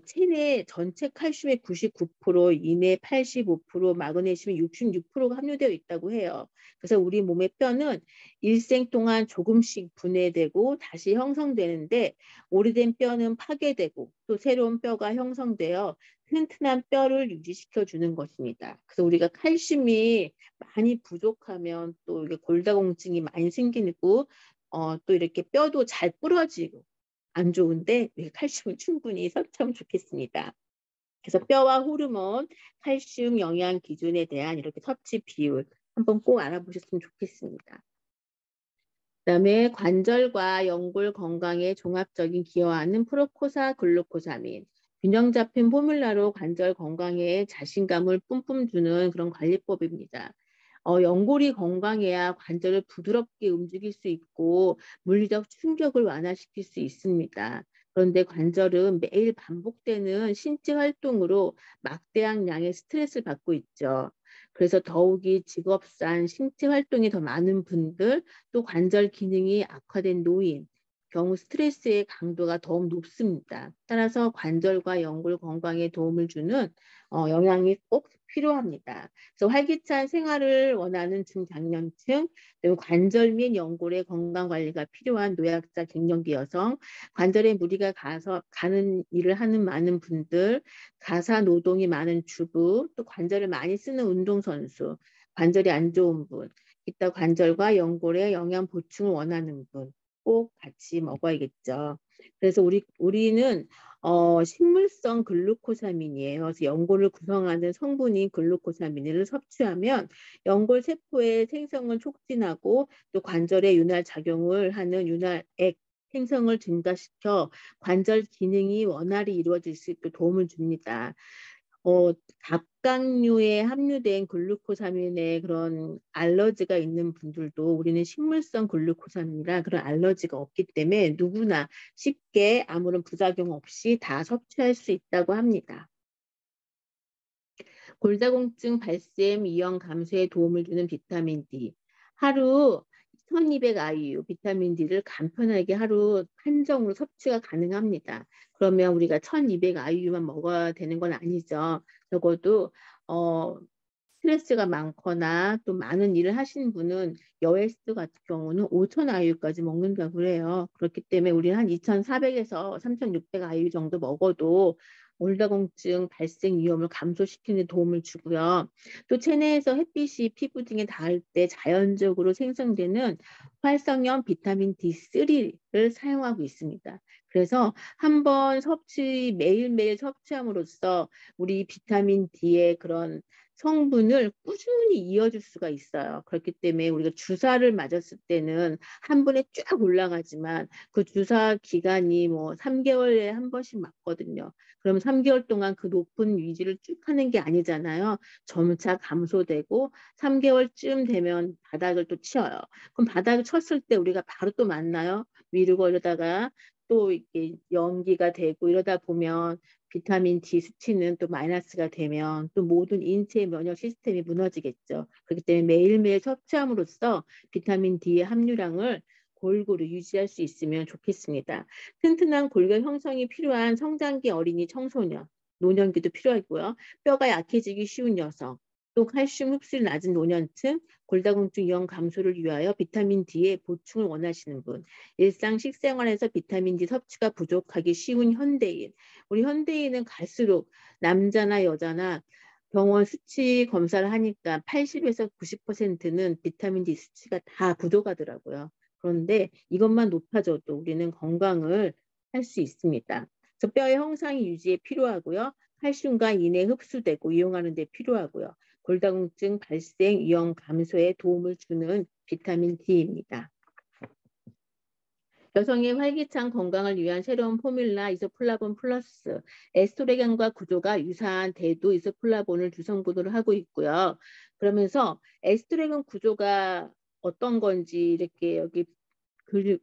체내 전체 칼슘의 99%, 인의 85%, 마그네슘이 66%가 함유되어 있다고 해요. 그래서 우리 몸의 뼈는 일생 동안 조금씩 분해되고 다시 형성되는데 오래된 뼈는 파괴되고 또 새로운 뼈가 형성되어 튼튼한 뼈를 유지시켜 주는 것입니다. 그래서 우리가 칼슘이 많이 부족하면 또 이게 골다공증이 많이 생기고 또 이렇게 뼈도 잘 부러지고 안 좋은데 칼슘을 충분히 섭취하면 좋겠습니다. 그래서 뼈와 호르몬, 칼슘 영양 기준에 대한 이렇게 섭취 비율 한번 꼭 알아보셨으면 좋겠습니다. 그다음에 관절과 연골 건강에 종합적인 기여하는 프로코사 글루코사민, 균형 잡힌 포뮬라로 관절 건강에 자신감을 뿜뿜 주는 그런 관리법입니다. 연골이 건강해야 관절을 부드럽게 움직일 수 있고 물리적 충격을 완화시킬 수 있습니다. 그런데 관절은 매일 반복되는 신체 활동으로 막대한 양의 스트레스를 받고 있죠. 그래서 더욱이 직업상 신체 활동이 더 많은 분들, 또 관절 기능이 악화된 노인, 경우 스트레스의 강도가 더욱 높습니다. 따라서 관절과 연골 건강에 도움을 주는 영양이 꼭 필요합니다. 그래서 활기찬 생활을 원하는 중장년층, 그리고 관절 및 연골의 건강 관리가 필요한 노약자, 갱년기 여성, 관절에 무리가 가는 일을 하는 많은 분들, 가사 노동이 많은 주부, 또 관절을 많이 쓰는 운동선수, 관절이 안 좋은 분, 이따 관절과 연골의 영양 보충을 원하는 분, 꼭 같이 먹어야겠죠. 그래서 우리는 식물성 글루코사민이에요. 그래서 연골을 구성하는 성분인 글루코사민을 섭취하면 연골 세포의 생성을 촉진하고 또 관절에 윤활 작용을 하는 윤활액 생성을 증가시켜 관절 기능이 원활히 이루어질 수 있도록 도움을 줍니다. 갑각류에 함유된 글루코사민에 그런 알러지가 있는 분들도 우리는 식물성 글루코사민이라 그런 알러지가 없기 때문에 누구나 쉽게 아무런 부작용 없이 다 섭취할 수 있다고 합니다. 골다공증 발생 위험 감소에 도움을 주는 비타민 D. 하루 1200 IU 비타민 D를 간편하게 하루 한정으로 섭취가 가능합니다. 그러면 우리가 1200 IU만 먹어야 되는 건 아니죠. 적어도 스트레스가 많거나 또 많은 일을 하시는 분은 여헬스 같은 경우는 5000 IU까지 먹는다고 그래요. 그렇기 때문에 우리는 한 2400에서 3600 IU 정도 먹어도 골다공증 발생 위험을 감소시키는 데 도움을 주고요. 또 체내에서 햇빛이 피부 등에 닿을 때 자연적으로 생성되는 활성염 비타민 D3를 사용하고 있습니다. 그래서 한번 매일매일 섭취함으로써 우리 비타민 D의 그런 성분을 꾸준히 이어줄 수가 있어요. 그렇기 때문에 우리가 주사를 맞았을 때는 한 번에 쫙 올라가지만 그 주사 기간이 뭐 3개월에 한 번씩 맞거든요. 그럼 3개월 동안 그 높은 유지를 쭉 하는 게 아니잖아요. 점차 감소되고 3개월쯤 되면 바닥을 또 치어요. 그럼 바닥을 쳤을 때 우리가 바로 또 만나요. 미루고 이러다가 또 이렇게 연기가 되고 이러다 보면 비타민 D 수치는 또 마이너스가 되면 또 모든 인체의 면역 시스템이 무너지겠죠. 그렇기 때문에 매일매일 섭취함으로써 비타민 D의 함유량을 골고루 유지할 수 있으면 좋겠습니다. 튼튼한 골격 형성이 필요한 성장기 어린이 청소년, 노년기도 필요하고요. 뼈가 약해지기 쉬운 여성, 또 칼슘 흡수율 낮은 노년층, 골다공증 위험 감소를 위하여 비타민 D의 보충을 원하시는 분, 일상 식생활에서 비타민 D 섭취가 부족하기 쉬운 현대인, 우리 현대인은 갈수록 남자나 여자나 병원 수치 검사를 하니까 80에서 90%는 비타민 D 수치가 다 부족하더라고요. 그런데 이것만 높아져도 우리는 건강을 할 수 있습니다. 그래서 뼈의 형상이 유지에 필요하고요. 칼슘과 인에 흡수되고 이용하는 데 필요하고요. 골다공증 발생 위험 감소에 도움을 주는 비타민 D입니다. 여성의 활기찬 건강을 위한 새로운 포뮬라 이소플라본 플러스, 에스트로겐과 구조가 유사한 대두 이소플라본을 주성분으로 하고 있고요. 그러면서 에스트로겐 구조가 어떤 건지 이렇게 여기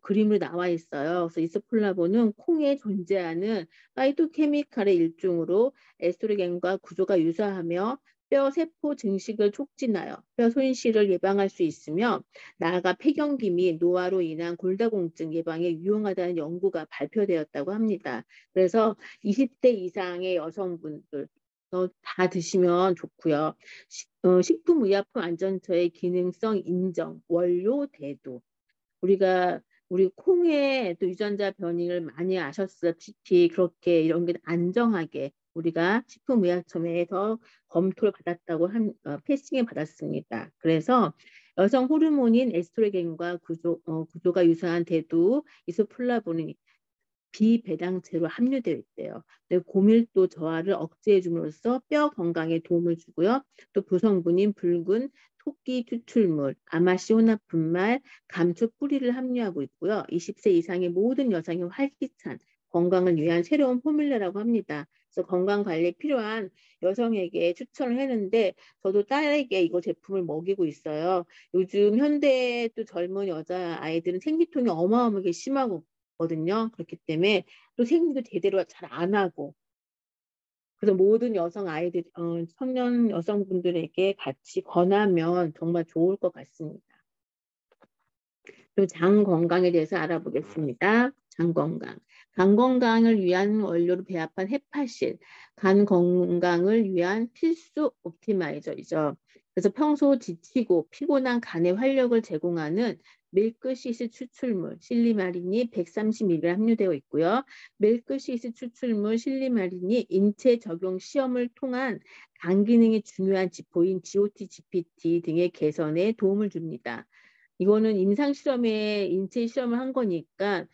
그림으로 나와 있어요. 그래서 이소플라본은 콩에 존재하는 파이토케미칼의 일종으로 에스트로겐과 구조가 유사하며 뼈 세포 증식을 촉진하여 뼈 손실을 예방할 수 있으며 나아가 폐경기 및 노화로 인한 골다공증 예방에 유용하다는 연구가 발표되었다고 합니다. 그래서 20대 이상의 여성분들 다 드시면 좋고요. 식품의약품안전처의 기능성 인정, 원료 대도. 우리 콩에 또 유전자 변이를 많이 아셨다시피 그렇게 이런 게 안정하게 우리가 식품의약처에서 검토를 받았다고 패싱을 받았습니다. 그래서 여성 호르몬인 에스트로겐과 구조가 유사한 대두 이소플라본이 비배당체로 함유되어 있대요. 고밀도 저하를 억제해 줌으로써 뼈 건강에 도움을 주고요. 또 부성분인 붉은 토끼 추출물, 아마시오나 분말, 감초 뿌리를 함유하고 있고요. 20세 이상의 모든 여성이 활기찬 건강을 위한 새로운 포뮬러라고 합니다. 그래서 건강 관리에 필요한 여성에게 추천을 했는데 저도 딸에게 이거 제품을 먹이고 있어요. 요즘 현대 또 젊은 여자 아이들은 생리통이 어마어마하게 심하거든요. 그렇기 때문에 또 생리도 제대로 잘 안 하고 그래서 모든 여성 아이들, 청년 여성분들에게 같이 권하면 정말 좋을 것 같습니다. 그리고 장 건강에 대해서 알아보겠습니다. 장 건강. 간 건강을 위한 원료로 배합한 헤파신, 간 건강을 위한 필수 옵티마이저이죠. 그래서 평소 지치고 피곤한 간에 활력을 제공하는 밀크시스 추출물 실리마린이 130mg 함유되어 있고요. 밀크시스 추출물 실리마린이 인체 적용 시험을 통한 간 기능이 중요한 지포인 GOT, GPT 등의 개선에 도움을 줍니다. 이거는 임상 실험에 인체 실험을 한 거니까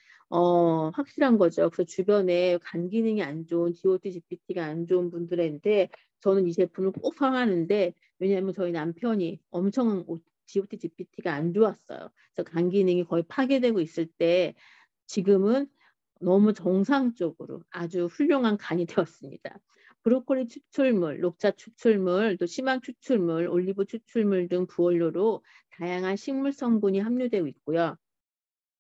확실한 거죠. 그래서 주변에 간 기능이 안 좋은 GOT, GPT가 안 좋은 분들한테 저는 이 제품을 꼭 사하는데 왜냐하면 저희 남편이 엄청 GOT, GPT가 안 좋았어요. 그래서 간 기능이 거의 파괴되고 있을 때 지금은 너무 정상적으로 아주 훌륭한 간이 되었습니다. 브로콜리 추출물, 녹차 추출물, 또 시망 추출물, 올리브 추출물 등 부원료로 다양한 식물 성분이 함유되어 있고요.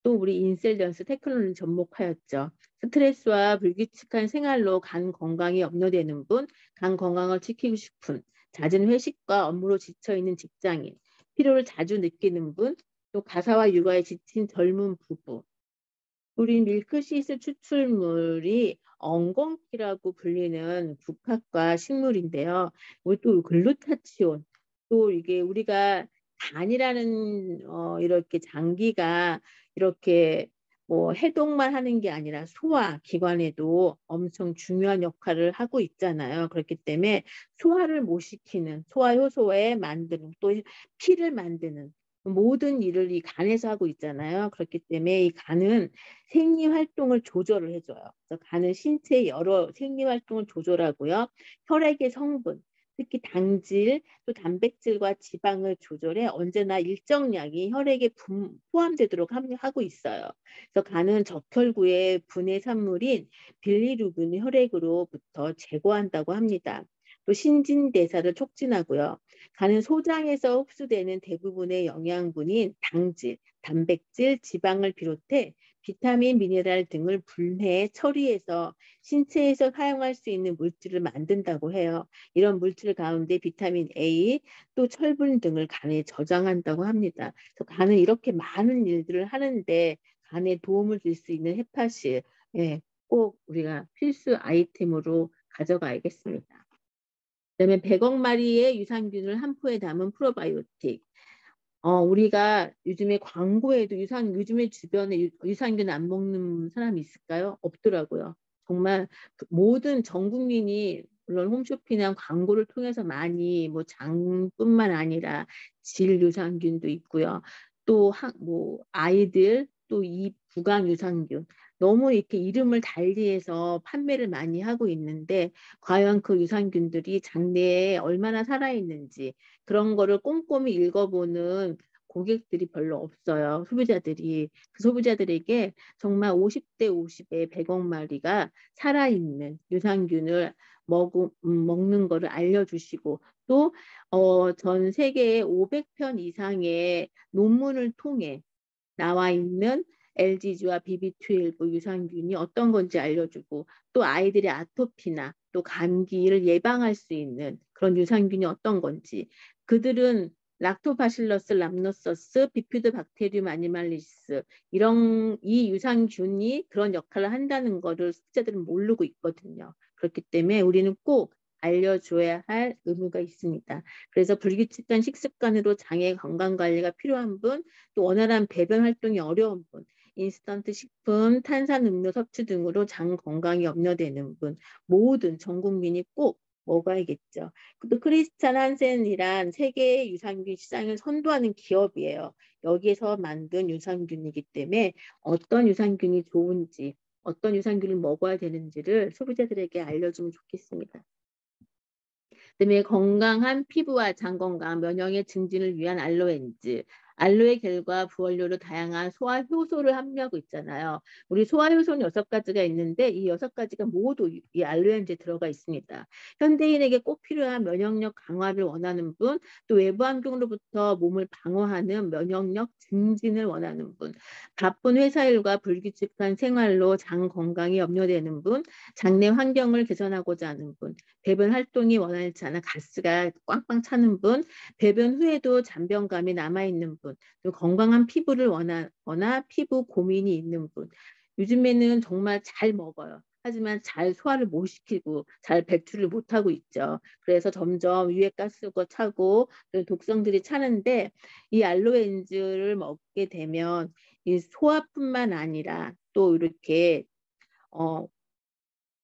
또 우리 인셀전스 테크놀로지 접목하였죠. 스트레스와 불규칙한 생활로 간 건강이 염려되는 분, 간 건강을 지키고 싶은 잦은 회식과 업무로 지쳐있는 직장인, 피로를 자주 느끼는 분, 또 가사와 육아에 지친 젊은 부부, 우리 밀크시스 추출물이 엉겅퀴라고 불리는 국화과 식물인데요. 또 글루타치온, 또 이게 우리가 간이라는 이렇게 장기가 이렇게 뭐 해독만 하는 게 아니라 소화 기관에도 엄청 중요한 역할을 하고 있잖아요. 그렇기 때문에 소화를 못 시키는 소화 효소에 만드는 또 피를 만드는 모든 일을 이 간에서 하고 있잖아요. 그렇기 때문에 이 간은 생리 활동을 조절을 해줘요. 그래서 간은 신체의 여러 생리 활동을 조절하고요. 혈액의 성분, 특히 당질, 또 단백질과 지방을 조절해 언제나 일정량이 혈액에 포함되도록 하고 있어요. 그래서 간은 적혈구의 분해 산물인 빌리루빈을 혈액으로부터 제거한다고 합니다. 또 신진대사를 촉진하고요. 간은 소장에서 흡수되는 대부분의 영양분인 당질, 단백질, 지방을 비롯해 비타민, 미네랄 등을 분해, 처리해서 신체에서 사용할 수 있는 물질을 만든다고 해요. 이런 물질 가운데 비타민 A, 또 철분 등을 간에 저장한다고 합니다. 그래서 간은 이렇게 많은 일들을 하는데 간에 도움을 줄 수 있는 헤파실, 꼭 우리가 필수 아이템으로 가져가야겠습니다. 그다음에 100억 마리의 유산균을 한 포에 담은 프로바이오틱. 우리가 요즘에 광고에도 요즘에 주변에 유산균 안 먹는 사람이 있을까요? 없더라고요. 정말 모든 전 국민이 물론 홈쇼핑이나 광고를 통해서 많이 뭐 장뿐만 아니라 질 유산균도 있고요. 또 뭐 아이들 또 이 부강 유산균 너무 이렇게 이름을 달리해서 판매를 많이 하고 있는데 과연 그 유산균들이 장내에 얼마나 살아있는지 그런 거를 꼼꼼히 읽어보는 고객들이 별로 없어요. 소비자들이. 그 소비자들에게 정말 50대 50의 100억 마리가 살아있는 유산균을 먹는 거를 알려주시고 또 전 세계에 500편 이상의 논문을 통해 나와 있는 LGG와 BB12 유산균이 어떤 건지 알려주고 또 아이들의 아토피나 또 감기를 예방할 수 있는 그런 유산균이 어떤 건지 그들은 락토바실러스 람노서스 비피드 박테리움 아니말리시스 이런 이 유산균이 그런 역할을 한다는 거를 소비자들은 모르고 있거든요. 그렇기 때문에 우리는 꼭 알려줘야 할 의무가 있습니다. 그래서 불규칙한 식습관으로 장애 건강관리가 필요한 분, 또 원활한 배변 활동이 어려운 분, 인스턴트 식품, 탄산음료 섭취 등으로 장 건강이 염려되는 분, 모든 전 국민이 꼭 먹어야겠죠. 또 크리스찬 한센이란 세계 유산균 시장을 선도하는 기업이에요. 여기에서 만든 유산균이기 때문에 어떤 유산균이 좋은지, 어떤 유산균을 먹어야 되는지를 소비자들에게 알려주면 좋겠습니다. 그다음에 건강한 피부와 장 건강, 면역의 증진을 위한 알로엔즈. 알로에 겔과 부원료로 다양한 소화 효소를 함유하고 있잖아요. 우리 소화 효소는 6가지가 있는데 이 6가지가 모두 이 알로에인지에 들어가 있습니다. 현대인에게 꼭 필요한 면역력 강화를 원하는 분, 또 외부 환경으로부터 몸을 방어하는 면역력 증진을 원하는 분, 바쁜 회사 일과 불규칙한 생활로 장 건강이 염려되는 분, 장내 환경을 개선하고자 하는 분, 배변 활동이 원활치 않아 가스가 꽝꽝 차는 분, 배변 후에도 잔변감이 남아있는 분, 또 건강한 피부를 원하거나 피부 고민이 있는 분. 요즘에는 정말 잘 먹어요. 하지만 잘 소화를 못 시키고 잘 배출을 못하고 있죠. 그래서 점점 유해가스가 차고 독성들이 차는데 이 알로엔즈를 먹게 되면 이 소화뿐만 아니라 또 이렇게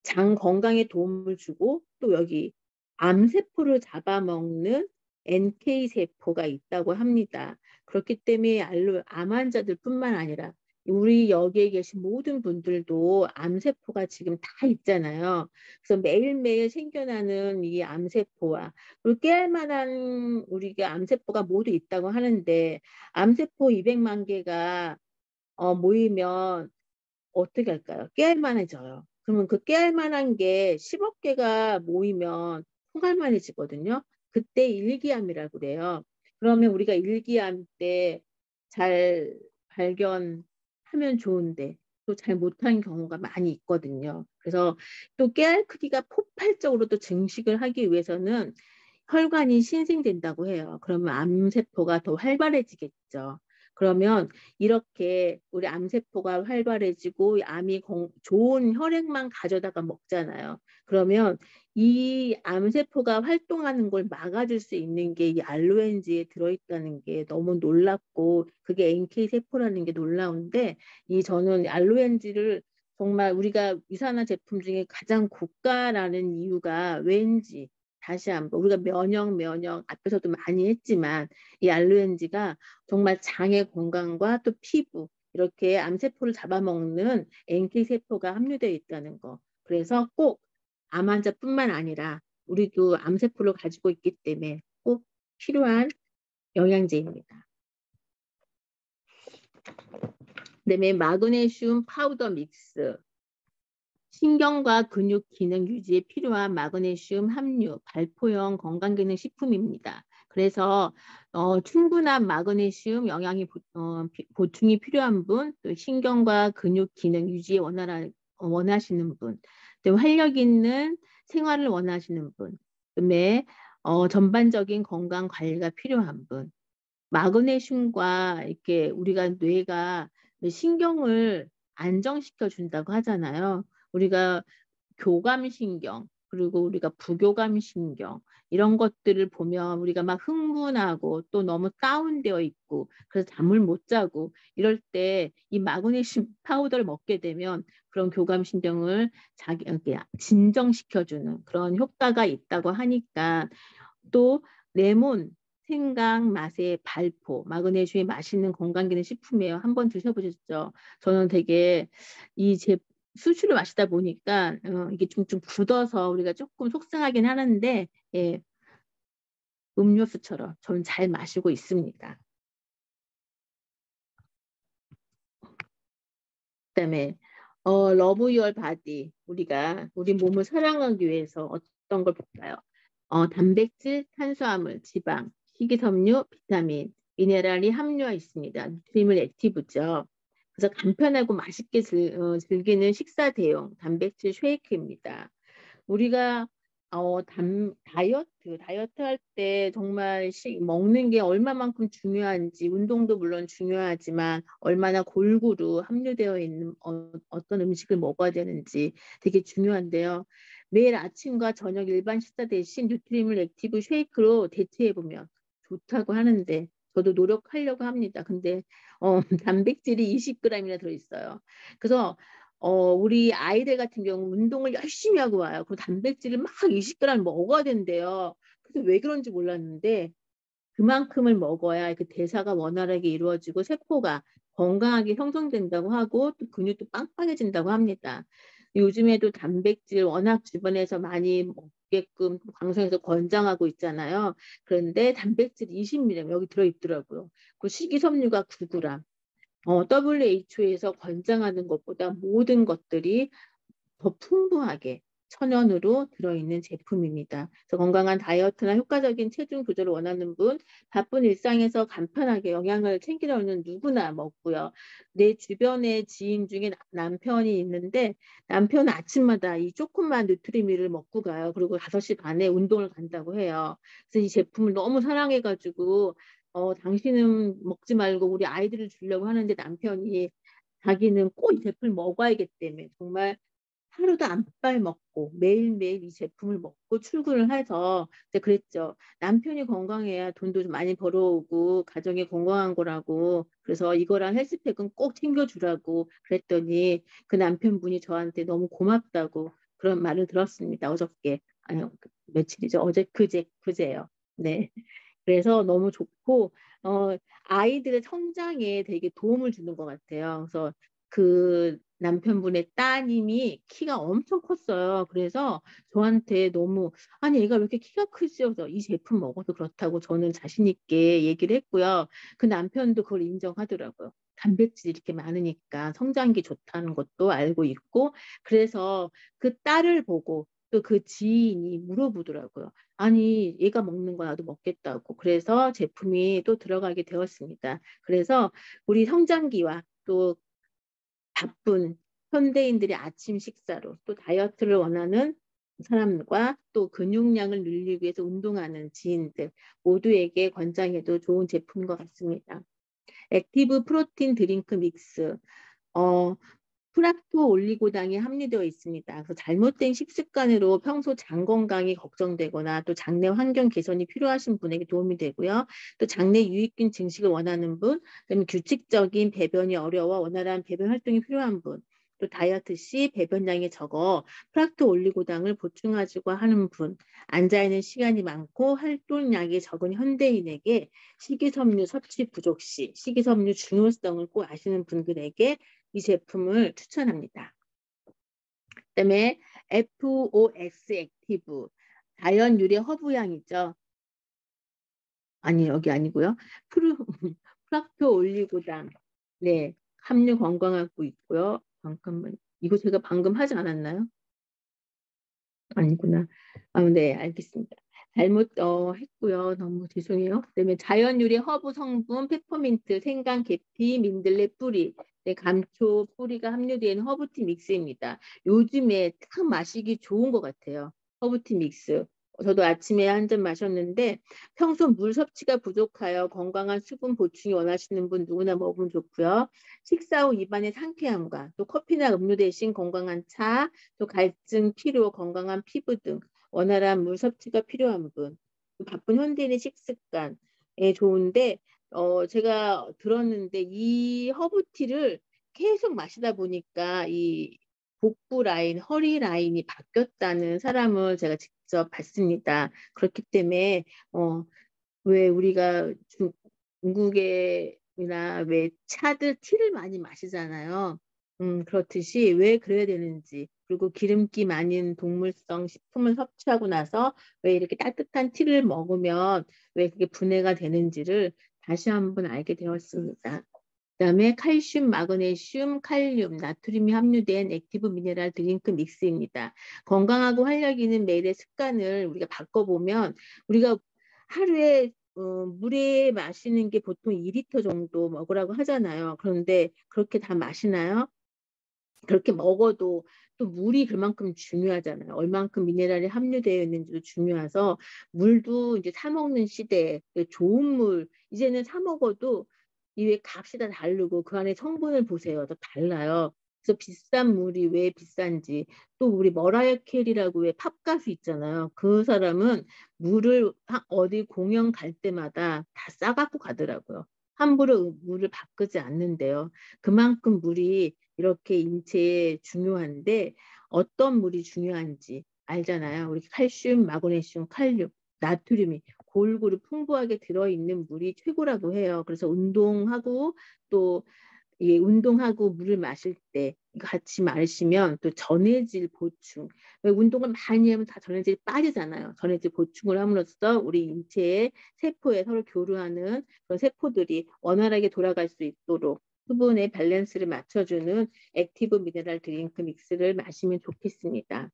장 건강에 도움을 주고 또 여기 암세포를 잡아먹는 NK 세포가 있다고 합니다. 그렇기 때문에 암 환자들뿐만 아니라 우리 여기에 계신 모든 분들도 암세포가 지금 다 있잖아요. 그래서 매일매일 생겨나는 이 암세포와 그리고 깨알 만한 우리가 암세포가 모두 있다고 하는데 암세포 200만 개가 모이면 어떻게 할까요? 깨알만해져요. 그러면 그 깨알만한 게 10억 개가 모이면 총알만해지거든요. 그때 일기암이라고 그래요. 그러면 우리가 일기암 때 잘 발견하면 좋은데 또 잘 못하는 경우가 많이 있거든요. 그래서 또 깨알 크기가 폭발적으로 또 증식을 하기 위해서는 혈관이 신생된다고 해요. 그러면 암세포가 더 활발해지겠죠. 그러면 이렇게 우리 암세포가 활발해지고 좋은 혈액만 가져다가 먹잖아요. 그러면 이 암세포가 활동하는 걸 막아줄 수 있는 게 이 알로엔지에 들어있다는 게 너무 놀랍고 그게 NK세포라는 게 놀라운데 저는 알로엔지를 정말 우리가 유산화 제품 중에 가장 고가라는 이유가 왠지 다시 한번 우리가 면역 앞에서도 많이 했지만 이 알로엔지가 정말 장의 건강과 또 피부 이렇게 암세포를 잡아먹는 NK세포가 함유되어 있다는 거. 그래서 꼭 암 환자뿐만 아니라 우리도 암세포를 가지고 있기 때문에 꼭 필요한 영양제입니다. 그다음에 마그네슘 파우더 믹스. 신경과 근육 기능 유지에 필요한 마그네슘 함유, 발포형 건강기능 식품입니다. 그래서 충분한 마그네슘 영양이 보충이 필요한 분, 또 신경과 근육 기능 유지에 원하시는 분, 또 활력 있는 생활을 원하시는 분, 그다음에 전반적인 건강 관리가 필요한 분, 마그네슘과 이렇게 우리가 뇌가 신경을 안정시켜 준다고 하잖아요. 우리가 교감신경 그리고 우리가 부교감신경 이런 것들을 보면 우리가 막 흥분하고 또 너무 다운되어 있고 그래서 잠을 못 자고 이럴 때 이 마그네슘 파우더를 먹게 되면 그런 교감신경을 진정시켜주는 그런 효과가 있다고 하니까 또 레몬 생강 맛의 발포, 마그네슘이 맛있는 건강기능 식품이에요. 한번 드셔보셨죠? 저는 되게 수출을 마시다 보니까 이게 좀 굳어서 우리가 조금 속상하긴 하는데 예, 음료수처럼 저는 잘 마시고 있습니다. 그다음에 러브 유얼 바디 우리가 우리 몸을 사랑하기 위해서 어떤 걸 볼까요? 단백질, 탄수화물, 지방, 식이섬유, 비타민, 미네랄이 함유되어 있습니다. 누트리물 액티브죠. 그래서 간편하고 맛있게 즐기는 식사 대용 단백질 쉐이크입니다. 우리가 다이어트 할 때 정말 먹는 게 얼마만큼 중요한지 운동도 물론 중요하지만 얼마나 골고루 함유되어 있는 어떤 음식을 먹어야 되는지 되게 중요한데요. 매일 아침과 저녁 일반 식사 대신 뉴트리물 액티브 쉐이크로 대체해보면 좋다고 하는데 저도 노력하려고 합니다. 근데 단백질이 20g이나 들어있어요. 그래서 우리 아이들 같은 경우 운동을 열심히 하고 와요. 그리고 단백질을 막 20g 먹어야 된대요. 그래서 왜 그런지 몰랐는데 그만큼을 먹어야 그 대사가 원활하게 이루어지고 세포가 건강하게 형성된다고 하고 또 근육도 빵빵해진다고 합니다. 요즘에도 단백질 워낙 주변에서 많이 먹게끔 방송에서 권장하고 있잖아요. 그런데 단백질 20mg 여기 들어있더라고요. 그 식이섬유가 9g. WHO에서 권장하는 것보다 모든 것들이 더 풍부하게 천연으로 들어있는 제품입니다. 그래서 건강한 다이어트나 효과적인 체중 조절을 원하는 분, 바쁜 일상에서 간편하게 영양을 챙기려는 누구나 먹고요. 내 주변에 지인 중에 남편이 있는데 남편은 아침마다 이 조그만 누트리밀을 먹고 가요. 그리고 5시 반에 운동을 간다고 해요. 그래서 이 제품을 너무 사랑해가지고 당신은 먹지 말고 우리 아이들을 주려고 하는데 남편이 자기는 꼭 이 제품을 먹어야겠다며 정말 하루도 안 빼먹고 매일매일 이 제품을 먹고 출근을 해서 이제 그랬죠. 남편이 건강해야 돈도 좀 많이 벌어오고 가정이 건강한 거라고 그래서 이거랑 헬스팩은 꼭 챙겨주라고 그랬더니 그 남편분이 저한테 너무 고맙다고 그런 말을 들었습니다. 어저께 아니요 며칠이죠. 어제 그제요. 네. 그래서 너무 좋고 아이들의 성장에 되게 도움을 주는 것 같아요. 그래서 그 남편분의 따님이 키가 엄청 컸어요. 그래서 저한테 너무 아니 얘가 왜 이렇게 키가 크지? 그래서 이 제품 먹어서 그렇다고 저는 자신 있게 얘기를 했고요. 그 남편도 그걸 인정하더라고요. 단백질이 이렇게 많으니까 성장기 좋다는 것도 알고 있고 그래서 그 딸을 보고 또 그 지인이 물어보더라고요. 아니 얘가 먹는 거 나도 먹겠다고 그래서 제품이 또 들어가게 되었습니다. 그래서 우리 성장기와 또 바쁜 현대인들의 아침 식사로 또 다이어트를 원하는 사람과 또 근육량을 늘리기 위해서 운동하는 지인들 모두에게 권장해도 좋은 제품인 것 같습니다. 액티브 프로틴 드링크 믹스 프락토 올리고당이 함유되어 있습니다. 그래서 잘못된 식습관으로 평소 장 건강이 걱정되거나 또 장내 환경 개선이 필요하신 분에게 도움이 되고요. 또 장내 유익균 증식을 원하는 분, 그다음에 규칙적인 배변이 어려워 원활한 배변 활동이 필요한 분, 또 다이어트 시 배변량이 적어 프락토 올리고당을 보충하자고 하는 분, 앉아있는 시간이 많고 활동량이 적은 현대인에게 식이섬유 섭취 부족 시 식이섬유 중요성을 꼭 아시는 분들에게 이 제품을 추천합니다. 그다음에 FOX 액티브 자연 유래 허브향이죠. 아니 여기 아니고요. 프락토 올리고당 네 함유 건강하고 있고요. 잠깐만 이거 제가 방금 하지 않았나요? 아니구나. 네 알겠습니다. 잘못 했고요. 너무 죄송해요. 그다음에 자연 유래 허브 성분 페퍼민트, 생강, 계피, 민들레 뿌리, 네, 감초 뿌리가 함유되어 있는 허브티 믹스입니다. 요즘에 딱 마시기 좋은 것 같아요. 허브티 믹스. 저도 아침에 한 잔 마셨는데 평소 물 섭취가 부족하여 건강한 수분 보충이 원하시는 분 누구나 먹으면 좋고요. 식사 후 입안의 상쾌함과 또 커피나 음료 대신 건강한 차, 또 갈증, 피로, 건강한 피부 등 원활한 물 섭취가 필요한 분, 바쁜 현대인의 식습관에 좋은데 제가 들었는데 이 허브티를 계속 마시다 보니까 이 복부 라인, 허리 라인이 바뀌었다는 사람을 제가 직접 봤습니다. 그렇기 때문에 왜 우리가 중국이나 왜 차들 티를 많이 마시잖아요. 그렇듯이 왜 그래야 되는지 그리고 기름기 많은 동물성 식품을 섭취하고 나서 왜 이렇게 따뜻한 티를 먹으면 왜 그게 분해가 되는지를 다시 한번 알게 되었습니다. 그다음에 칼슘, 마그네슘, 칼륨, 나트륨이 함유된 액티브 미네랄 드링크 믹스입니다. 건강하고 활력 있는 매일의 습관을 우리가 바꿔보면 우리가 하루에 물에 마시는 게 보통 2리터 정도 먹으라고 하잖아요. 그런데 그렇게 다 마시나요? 그렇게 먹어도 또 물이 그만큼 중요하잖아요. 얼만큼 미네랄이 함유되어 있는지도 중요해서 물도 이제 사 먹는 시대에 좋은 물 이제는 사 먹어도 이게 값이 다 다르고 그 안에 성분을 보세요. 더 달라요. 그래서 비싼 물이 왜 비싼지 또 우리 머라이어 캐리라고 왜 팝 가수 있잖아요. 그 사람은 물을 어디 공연 갈 때마다 다 싸갖고 가더라고요. 함부로 물을 바꾸지 않는데요. 그만큼 물이 이렇게 인체에 중요한데 어떤 물이 중요한지 알잖아요. 우리 칼슘, 마그네슘, 칼륨, 나트륨이 골고루 풍부하게 들어있는 물이 최고라고 해요. 그래서 운동하고 또 예, 운동하고 물을 마실 때 이거 같이 마시면 또 전해질 보충. 왜 운동을 많이 하면 다 전해질이 빠지잖아요. 전해질 보충을 함으로써 우리 인체의 세포에 서로 교류하는 그런 세포들이 원활하게 돌아갈 수 있도록 수분의 밸런스를 맞춰주는 액티브 미네랄 드링크 믹스를 마시면 좋겠습니다.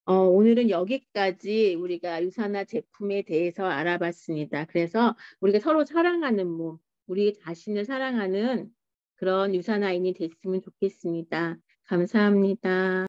오늘은 여기까지 우리가 유산화 제품에 대해서 알아봤습니다. 그래서 우리가 서로 사랑하는 몸, 우리 자신을 사랑하는 그런 유산화인이 됐으면 좋겠습니다. 감사합니다.